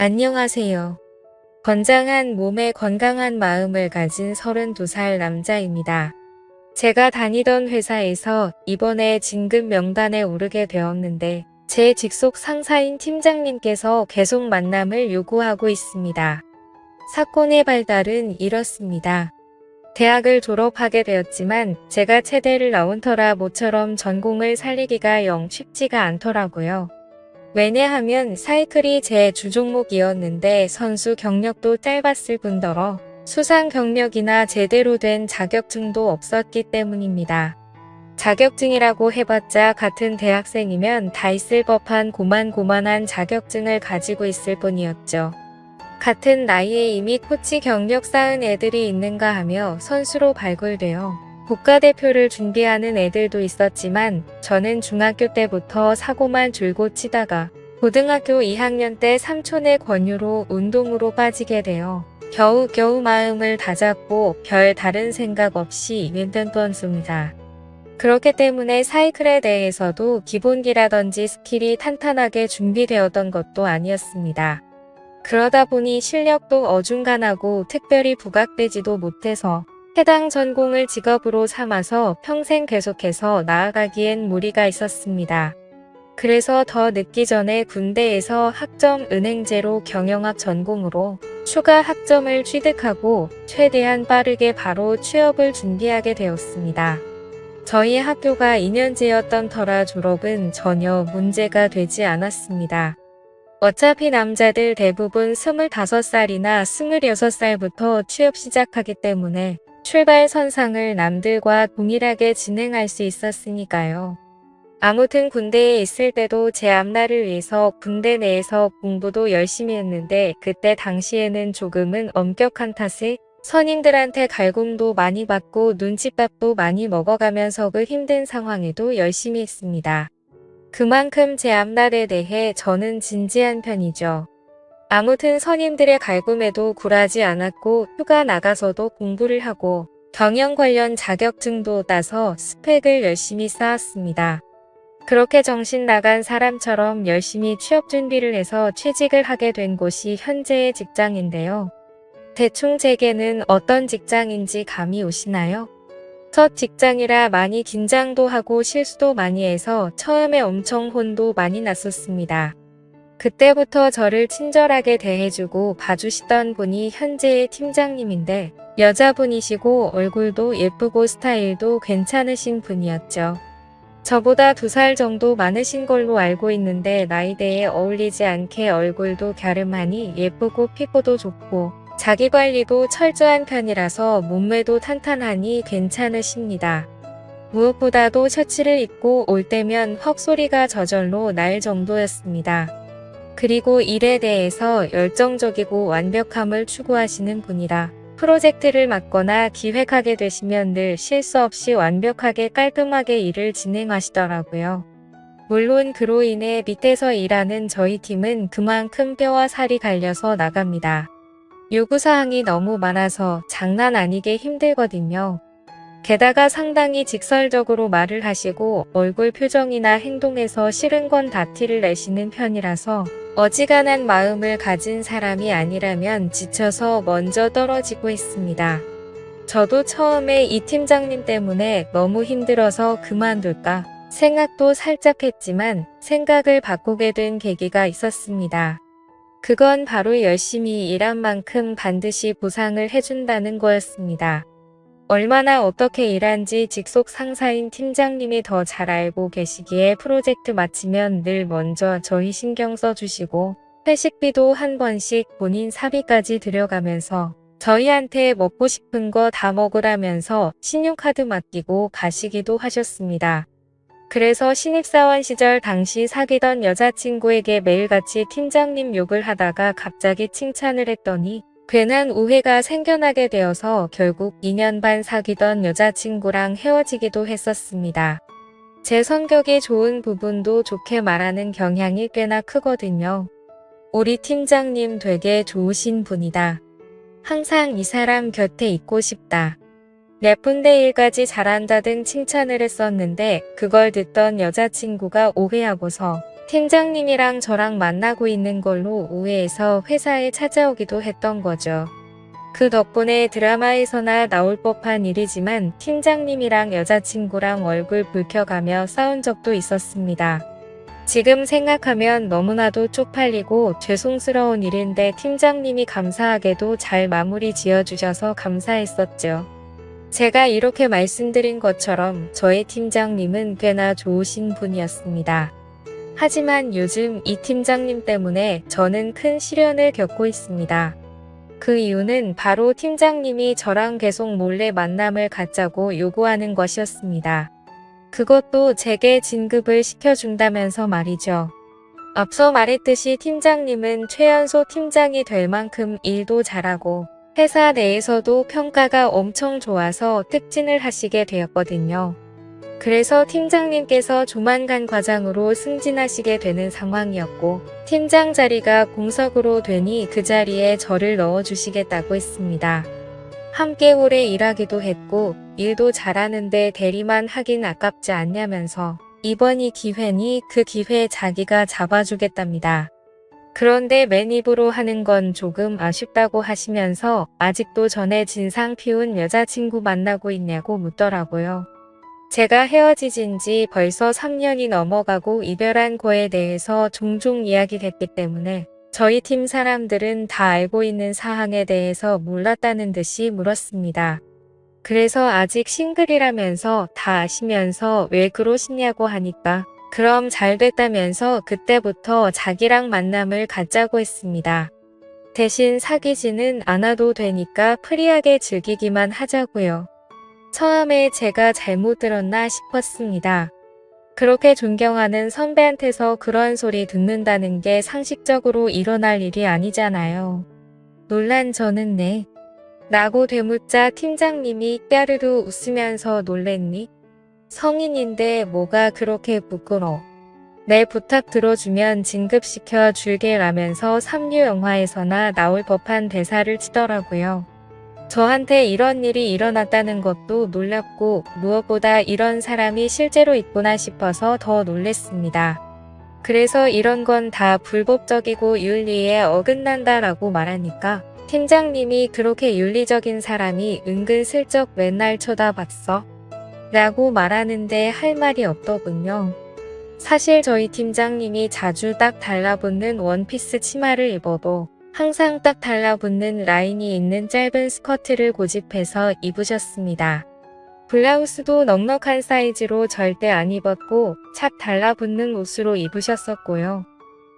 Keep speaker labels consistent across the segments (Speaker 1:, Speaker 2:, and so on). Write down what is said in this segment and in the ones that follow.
Speaker 1: 안녕하세요. 건장한 몸에 건강한 마음을 가진 32살 남자입니다. 제가 다니던 회사에서 이번에 진급 명단에 오르게 되었는데 제 직속 상사인 팀장님께서 계속 만남을 요구하고 있습니다. 사건의 발달은 이렇습니다. 대학을 졸업하게 되었지만 제가 체대를 나온 터라 모처럼 전공을 살리기가 영 쉽지가 않더라고요. 왜냐하면 사이클이 제 주종목이었는데 선수 경력도 짧았을 뿐더러 수상 경력이나 제대로 된 자격증도 없었기 때문입니다. 자격증이라고 해봤자 같은 대학생이면 다 있을 법한 고만고만한 자격증을 가지고 있을 뿐이었죠. 같은 나이에 이미 코치 경력 쌓은 애들이 있는가 하며 선수로 발굴되어 국가대표를 준비하는 애들도 있었지만 저는 중학교 때부터 사고만 줄곧 치다가 고등학교 2학년 때 삼촌의 권유로 운동으로 빠지게 되어 겨우겨우 마음을 다잡고 별 다른 생각 없이 윈던던수입니다. 그렇기 때문에 사이클에 대해서도 기본기라든지 스킬이 탄탄하게 준비되었던 것도 아니었습니다. 그러다 보니 실력도 어중간하고 특별히 부각되지도 못해서 해당 전공을 직업으로 삼아서 평생 계속해서 나아가기엔 무리가 있었습니다. 그래서 더 늦기 전에 군대에서 학점 은행제로 경영학 전공으로 추가 학점을 취득하고 최대한 빠르게 바로 취업을 준비하게 되었습니다. 저희 학교가 2년제였던 터라 졸업은 전혀 문제가 되지 않았습니다. 어차피 남자들 대부분 25살이나 26살부터 취업 시작하기 때문에 출발 선상을 남들과 동일하게 진행할 수 있었으니까요. 아무튼 군대에 있을 때도 제 앞날을 위해서 군대 내에서 공부도 열심히 했는데 그때 당시에는 조금은 엄격한 탓에 선임들한테 갈굼도 많이 받고 눈칫밥도 많이 먹어가면서 그 힘든 상황에도 열심히 했습니다. 그만큼 제 앞날에 대해 저는 진지한 편이죠. 아무튼 선임들의 갈굼에도 굴하지 않았고 휴가 나가서도 공부를 하고 경영 관련 자격증도 따서 스펙을 열심히 쌓았습니다. 그렇게 정신 나간 사람처럼 열심히 취업 준비를 해서 취직을 하게 된 곳이 현재의 직장인데요. 대충 제게는 어떤 직장인지 감이 오시나요? 첫 직장이라 많이 긴장도 하고 실수도 많이 해서 처음에 엄청 혼도 많이 났었습니다. 그때부터 저를 친절하게 대해주고 봐주시던 분이 현재의 팀장님인데 여자분이시고 얼굴도 예쁘고 스타일도 괜찮으신 분이었죠. 저보다 2살 정도 많으신 걸로 알고 있는데 나이대에 어울리지 않게 얼굴도 갸름하니 예쁘고 피부도 좋고 자기관리도 철저한 편이라서 몸매도 탄탄하니 괜찮으십니다. 무엇보다도 셔츠를 입고 올 때면 헉소리가 저절로 날 정도였습니다. 그리고 일에 대해서 열정적이고 완벽함을 추구하시는 분이라 프로젝트를 맡거나 기획하게 되시면 늘 실수 없이 완벽하게 깔끔하게 일을 진행하시더라고요. 물론 그로 인해 밑에서 일하는 저희 팀은 그만큼 뼈와 살이 갈려서 나갑니다. 요구사항이 너무 많아서 장난 아니게 힘들거든요. 게다가 상당히 직설적으로 말을 하시고 얼굴 표정이나 행동에서 싫은 건 다 티를 내시는 편이라서 어지간한 마음을 가진 사람이 아니라면 지쳐서 먼저 떨어지고 있습니다. 저도 처음에 이 팀장님 때문에 너무 힘들어서 그만둘까 생각도 살짝 했지만 생각을 바꾸게 된 계기가 있었습니다. 그건 바로 열심히 일한 만큼 반드시 보상을 해준다는 거였습니다. 얼마나 어떻게 일한지 직속 상사인 팀장님이 더 잘 알고 계시기에 프로젝트 마치면 늘 먼저 저희 신경 써주시고 회식비도 한 번씩 본인 사비까지 들여가면서 저희한테 먹고 싶은 거 다 먹으라면서 신용카드 맡기고 가시기도 하셨습니다. 그래서 신입사원 시절 당시 사귀던 여자친구에게 매일같이 팀장님 욕을 하다가 갑자기 칭찬을 했더니 괜한 오해가 생겨나게 되어서 결국 2년 반 사귀던 여자친구랑 헤어지기도 했었습니다. 제 성격이 좋은 부분도 좋게 말하는 경향이 꽤나 크거든요. 우리 팀장님 되게 좋으신 분이다. 항상 이 사람 곁에 있고 싶다. 예쁜데 일까지 잘한다 등 칭찬을 했었는데 그걸 듣던 여자친구가 오해하고서 팀장님이랑 저랑 만나고 있는 걸로 오해해서 회사에 찾아오기도 했던 거죠. 그 덕분에 드라마에서나 나올 법한 일이지만 팀장님이랑 여자친구랑 얼굴 붉혀가며 싸운 적도 있었습니다. 지금 생각하면 너무나도 쪽팔리고 죄송스러운 일인데 팀장님이 감사하게도 잘 마무리 지어주셔서 감사했었죠. 제가 이렇게 말씀드린 것처럼 저의 팀장님은 꽤나 좋으신 분이었습니다. 하지만 요즘 이 팀장님 때문에 저는 큰 시련을 겪고 있습니다. 그 이유는 바로 팀장님이 저랑 계속 몰래 만남을 갖자고 요구하는 것이었습니다. 그것도 제게 진급을 시켜준다면서 말이죠. 앞서 말했듯이 팀장님은 최연소 팀장이 될 만큼 일도 잘하고 회사 내에서도 평가가 엄청 좋아서 특진을 하시게 되었거든요. 그래서 팀장님께서 조만간 과장으로 승진하시게 되는 상황이었고 팀장 자리가 공석으로 되니 그 자리에 저를 넣어주시겠다고 했습니다. 함께 오래 일하기도 했고 일도 잘하는데 대리만 하긴 아깝지 않냐면서 이번이 기회니 그 기회 자기가 잡아주겠답니다. 그런데 맨입으로 하는 건 조금 아쉽다고 하시면서 아직도 전에 진상 피운 여자친구 만나고 있냐고 묻더라고요. 제가 헤어지진 지 벌써 3년이 넘어가고 이별한 거에 대해서 종종 이야기했기 때문에 저희 팀 사람들은 다 알고 있는 사항에 대해서 몰랐다는 듯이 물었습니다. 그래서 아직 싱글이라면서 다 아시면서 왜 그러시냐고 하니까 그럼 잘 됐다면서 그때부터 자기랑 만남을 갖자고 했습니다. 대신 사귀지는 않아도 되니까 프리하게 즐기기만 하자고요. 처음에 제가 잘못 들었나 싶었습니다. 그렇게 존경하는 선배한테서 그런 소리 듣는다는 게 상식적으로 일어날 일이 아니잖아요. 놀란 저는 네. 라고 되묻자 팀장님이 까르르 웃으면서 놀랬니? 성인인데 뭐가 그렇게 부끄러. 내 부탁 들어주면 진급시켜 줄게 라면서 삼류 영화에서나 나올 법한 대사를 치더라고요. 저한테 이런 일이 일어났다는 것도 놀랍고 무엇보다 이런 사람이 실제로 있구나 싶어서 더 놀랬습니다. 그래서 이런 건 다 불법적이고 윤리에 어긋난다라고 말하니까 팀장님이 그렇게 윤리적인 사람이 은근슬쩍 맨날 쳐다봤어? 라고 말하는데 할 말이 없더군요. 사실 저희 팀장님이 자주 딱 달라붙는 원피스 치마를 입어도 항상 딱 달라붙는 라인이 있는 짧은 스커트를 고집해서 입으셨습니다. 블라우스도 넉넉한 사이즈로 절대 안 입었고 착 달라붙는 옷으로 입으셨었고요.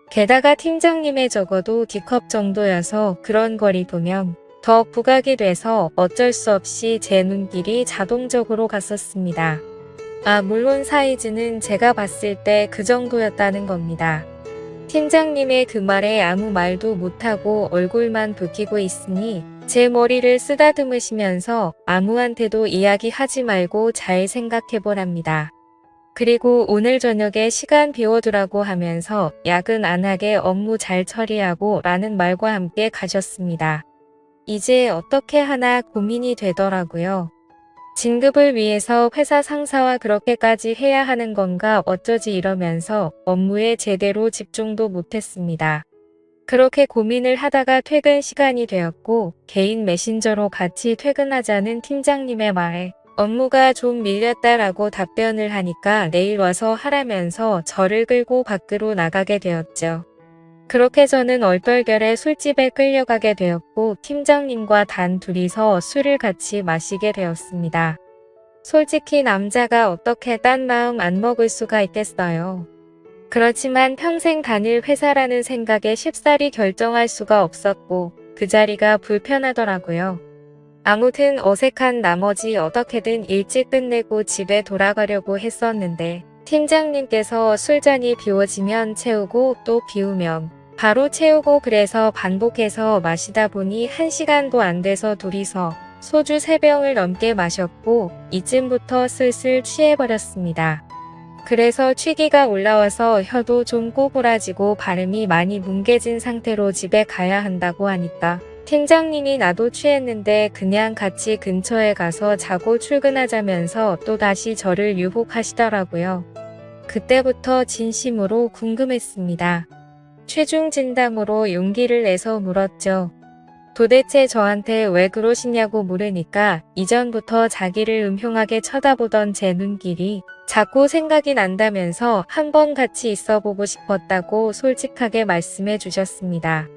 Speaker 1: 게다가 팀장님의 적어도 D컵 정도여서 그런 걸 입으면 더 부각이 돼서 어쩔 수 없이 제 눈길이 자동적으로 갔었습니다. 물론 사이즈는 제가 봤을 때 그 정도였다는 겁니다. 팀장님의 그 말에 아무 말도 못하고 얼굴만 붉히고 있으니 제 머리를 쓰다듬으시면서 아무한테도 이야기하지 말고 잘 생각해보랍니다. 그리고 오늘 저녁에 시간 비워두라고 하면서 야근 안 하게 업무 잘 처리하고 라는 말과 함께 가셨습니다. 이제 어떻게 하나 고민이 되더라고요. 진급을 위해서 회사 상사와 그렇게까지 해야 하는 건가 어쩌지 이러면서 업무에 제대로 집중도 못했습니다. 그렇게 고민을 하다가 퇴근 시간이 되었고 개인 메신저로 같이 퇴근하자는 팀장님의 말에 업무가 좀 밀렸다라고 답변을 하니까 내일 와서 하라면서 저를 끌고 밖으로 나가게 되었죠. 그렇게 저는 얼떨결에 술집에 끌려가게 되었고 팀장님과 단 둘이서 술을 같이 마시게 되었습니다. 솔직히 남자가 어떻게 딴 마음 안 먹을 수가 있겠어요. 그렇지만 평생 다닐 회사라는 생각에 쉽사리 결정할 수가 없었고 그 자리가 불편하더라고요. 아무튼 어색한 나머지 어떻게든 일찍 끝내고 집에 돌아가려고 했었는데 팀장님께서 술잔이 비워지면 채우고 또 비우면 바로 채우고 그래서 반복해서 마시다 보니 1시간도 안 돼서 둘이서 소주 3병을 넘게 마셨고 이쯤부터 슬슬 취해버렸습니다. 그래서 취기가 올라와서 혀도 좀 꼬부라지고 발음이 많이 뭉개진 상태로 집에 가야 한다고 하니까 팀장님이 나도 취했는데 그냥 같이 근처에 가서 자고 출근하자면서 또다시 저를 유혹하시더라고요. 그때부터 진심으로 궁금했습니다. 최종 진담으로 용기를 내서 물었죠. 도대체 저한테 왜 그러시냐고 물으니까 이전부터 자기를 음흉하게 쳐다보던 제 눈길이 자꾸 생각이 난다면서 한번 같이 있어보고 싶었다고 솔직하게 말씀해 주셨습니다.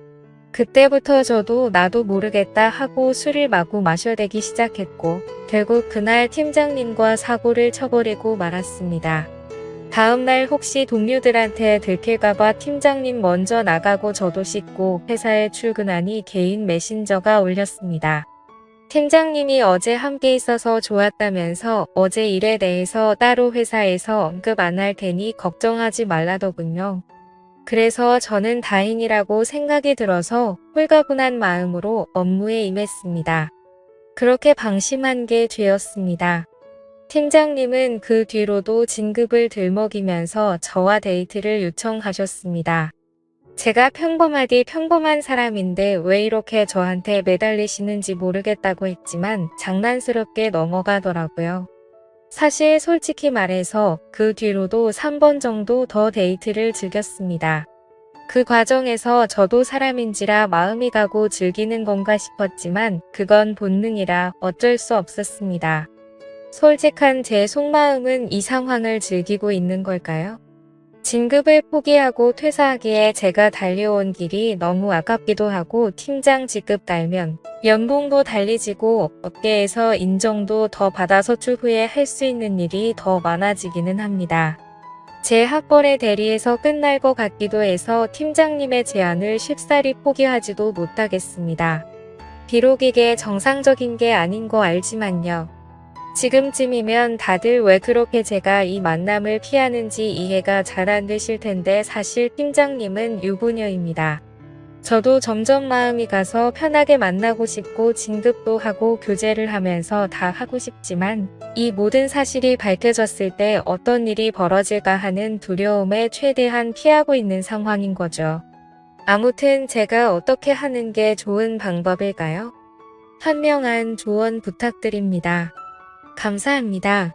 Speaker 1: 그때부터 저도 나도 모르겠다 하고 술을 마구 마셔대기 시작했고 결국 그날 팀장님과 사고를 쳐버리고 말았습니다. 다음날 혹시 동료들한테 들킬까봐 팀장님 먼저 나가고 저도 씻고 회사에 출근하니 개인 메신저가 올렸습니다. 팀장님이 어제 함께 있어서 좋았다면서 어제 일에 대해서 따로 회사에서 언급 안 할 테니 걱정하지 말라더군요. 그래서 저는 다행이라고 생각이 들어서 홀가분한 마음으로 업무에 임했습니다. 그렇게 방심한 게 죄였습니다. 팀장님은 그 뒤로도 진급을 들먹이면서 저와 데이트를 요청하셨습니다. 제가 평범하디 평범한 사람인데 왜 이렇게 저한테 매달리시는지 모르겠다고 했지만 장난스럽게 넘어가더라고요. 사실 솔직히 말해서 그 뒤로도 3번 정도 더 데이트를 즐겼습니다. 그 과정에서 저도 사람인지라 마음이 가고 즐기는 건가 싶었지만 그건 본능이라 어쩔 수 없었습니다. 솔직한 제 속마음은 이 상황을 즐기고 있는 걸까요? 진급을 포기하고 퇴사하기에 제가 달려온 길이 너무 아깝기도 하고 팀장 직급 달면 연봉도 달리지고 업계에서 인정도 더 받아서 추후에 할 수 있는 일이 더 많아지기는 합니다. 제 학벌의 대리에서 끝날 것 같기도 해서 팀장님의 제안을 쉽사리 포기하지도 못하겠습니다. 비록 이게 정상적인 게 아닌 거 알지만요. 지금쯤이면 다들 왜 그렇게 제가 이 만남을 피하는지 이해가 잘 안 되실 텐데 사실 팀장님은 유부녀입니다. 저도 점점 마음이 가서 편하게 만나고 싶고 진급도 하고 교제를 하면서 다 하고 싶지만 이 모든 사실이 밝혀졌을 때 어떤 일이 벌어질까 하는 두려움에 최대한 피하고 있는 상황인 거죠. 아무튼 제가 어떻게 하는 게 좋은 방법일까요? 현명한 조언 부탁드립니다. 감사합니다.